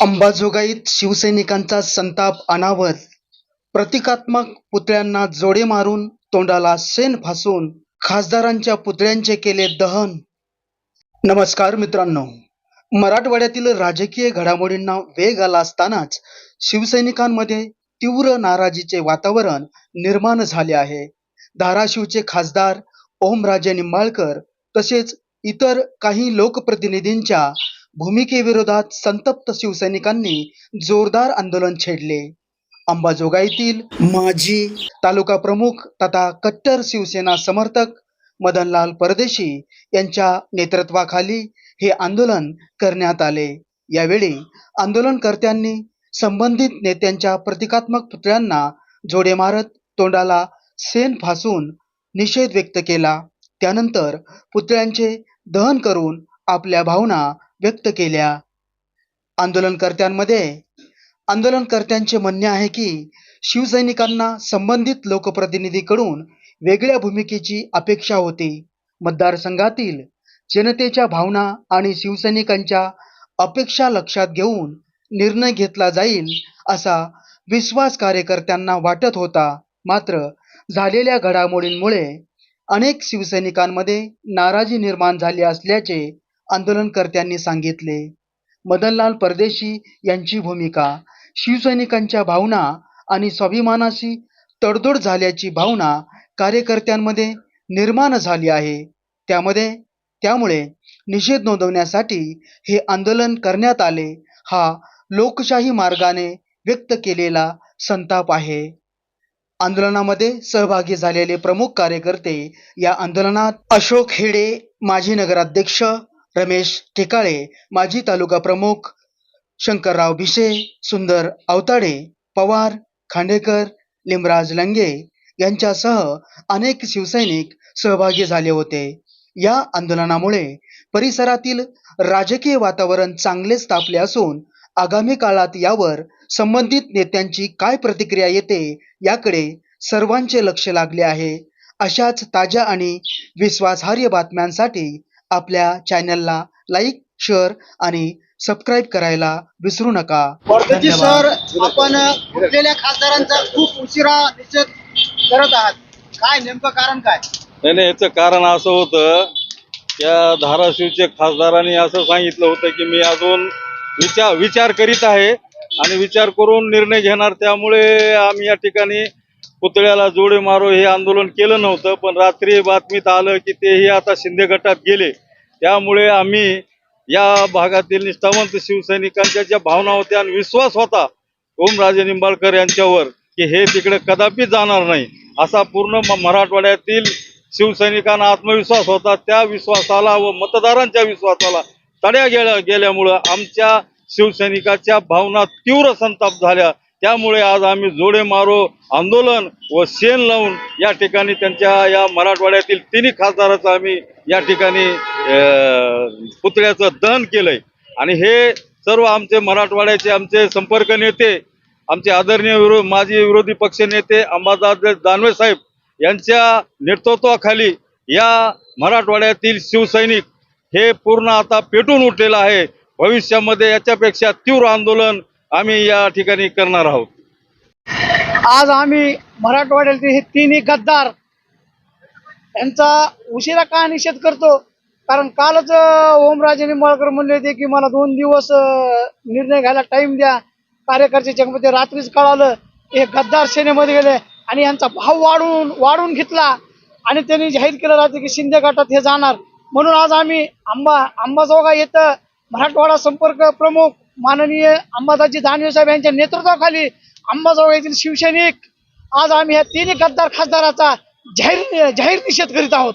अंबाजोगाईत शिवसैनिकांचा संताप अनावर. प्रतिकात्मक पुतळ्यांना जोडे मारून तोंडाला शेण फासून खासदारांच्या पुतळ्यांचे केले दहन. नमस्कार मित्रांनो, मराठवाड्यातील राजकीय घडामोडींना वेग आला असतानाच शिवसैनिकांमध्ये तीव्र नाराजीचे वातावरण निर्माण झाले आहे. धाराशिवचे खासदार ओमराजे निंबाळकर तसेच इतर काही लोकप्रतिनिधींच्या भूमिकेविरोधात संतप्त शिवसैनिकांनी जोरदार आंदोलन छेडले. अंबाजोगाईतील माजी तालुका प्रमुख तथा कट्टर शिवसेना समर्थक मदनलाल परदेशी यांच्या नेतृत्वाखाली हे आंदोलन करण्यात आले. यावेळी आंदोलनकर्त्यांनी संबंधित नेत्यांच्या प्रतिकात्मक पुतळ्यांना जोडे मारत तोंडाला शेण फासून निषेध व्यक्त केला. त्यानंतर पुतळ्यांचे दहन करून आपल्या भावना व्यक्त केल्या. आंदोलनकर्त्यांचे म्हणणे आहे की शिवसैनिकांना संबंधित लोकप्रतिनिधीकडून वेगळ्या भूमिकेची अपेक्षा होती. मतदारसंघातील जनतेच्या भावना आणि शिवसैनिकांच्या अपेक्षा लक्षात घेऊन निर्णय घेतला जाईल असा विश्वास कार्यकर्त्यांना वाटत होता. मात्र झालेल्या घडामोडींमुळे अनेक शिवसैनिकांमध्ये नाराजी निर्माण झाली असल्याचे आंदोलनकर्त्यांनी सांगितले. मदनलाल परदेशी यांची भूमिका: शिवसैनिकांच्या भावना आणि स्वाभिमानाशी तडजोड झाल्याची भावना कार्यकर्त्यांमध्ये निर्माण झाली आहे. त्यामुळे निषेध नोंदवण्यासाठी हे आंदोलन करण्यात आले. हा लोकशाही मार्गाने व्यक्त केलेला संताप आहे. आंदोलनामध्ये सहभागी झालेले प्रमुख कार्यकर्ते या आंदोलनात अशोक हेडे, माजी नगराध्यक्ष रमेश टेकाळे, माजी तालुका प्रमुख शंकरराव भिसे, सुंदर अवताडे, पवार, खांडेकर, लिमराज लंगे यांच्यासह अनेक शिवसैनिक सहभागी झाले होते. या आंदोलनामुळे परिसरातील राजकीय वातावरण चांगलेच तापले असून आगामी काळात यावर संबंधित नेत्यांची काय प्रतिक्रिया येते याकडे सर्वांचे लक्ष लागले आहे. अशाच ताज्या आणि विश्वासार्ह बातम्यांसाठी आपल्या चॅनलला लाईक, शेअर आणि सबस्क्राईब करायला विसरू नका. सर, आपण उठलेल्या खासदारांचा खूप उशिरा निषेध करत आहात, काय नेमकं कारण काय? नाही, याचं कारण असं होतं, त्या धाराशिवच्या खासदारांनी असं सांगितलं होतं की मी अजून विचार करीत आहे आणि विचार करून निर्णय घेणार. त्यामुळे आम्ही या ठिकाणी पुतळ्याला जोडे मारो हे आंदोलन केलं नव्हतं. पण रात्री बातमीत आलं की तेही आता शिंदे गटात गेले. त्यामुळे आम्ही या भागातील निष्ठावंत शिवसैनिकांच्या ज्या भावना होत्या आणि विश्वास होता ओमराजे निंबाळकर यांच्यावर की हे तिकडे कदापि जाणार नाही, असा पूर्ण मराठवाड्यातील शिवसैनिकांना आत्मविश्वास होता. त्या विश्वासाला व मतदारांच्या विश्वासाला तड्या गेल्यामुळं आमच्या शिवसैनिकाच्या भावना तीव्र संताप झाल्या. त्यामुळे आज आम्ही जोडे मारो आंदोलन व शेण लावून या ठिकाणी त्यांच्या या मराठवाड्यातील तिन्ही खासदाराचं आम्ही या ठिकाणी पुतळ्याचं दहन केलंय. आणि हे सर्व आमचे मराठवाड्याचे आमचे संपर्क नेते, आमचे आदरणीय माजी विरोधी पक्ष नेते अंबादास दानवे साहेब यांच्या नेतृत्वाखाली या मराठवाड्यातील शिवसैनिक हे पूर्ण आता पेटून उठलेलं आहे. भविष्यामध्ये याच्यापेक्षा तीव्र आंदोलन आम्ही या ठिकाणी करणार आहोत. आज आम्ही मराठवाड्यातील हे तिन्ही गद्दार यांचा उशिरा का निषेध करतो? कारण कालच ओमराजे निंबाळकर म्हणले होते की मला 2 दिवस निर्णय घ्यायला टाइम द्या. कार्यकर्त्याच्या मध्ये रात्रीच कळालं हे गद्दार सेनेमध्ये गेले आणि यांचा भाव वाढून घेतला आणि त्यांनी जाहीर केलं राहते की शिंदे गटात हे जाणार. म्हणून आज आम्ही अंबाजोगाई येथे मराठवाडा संपर्क प्रमुख माननीय अंबादासजी दानवे साहेब यांच्या नेतृत्वाखाली अंबाजोगाईतील शिवसैनिक आज आम्ही या तिन्ही गद्दार खासदाराचा जाहीर निषेध करीत आहोत.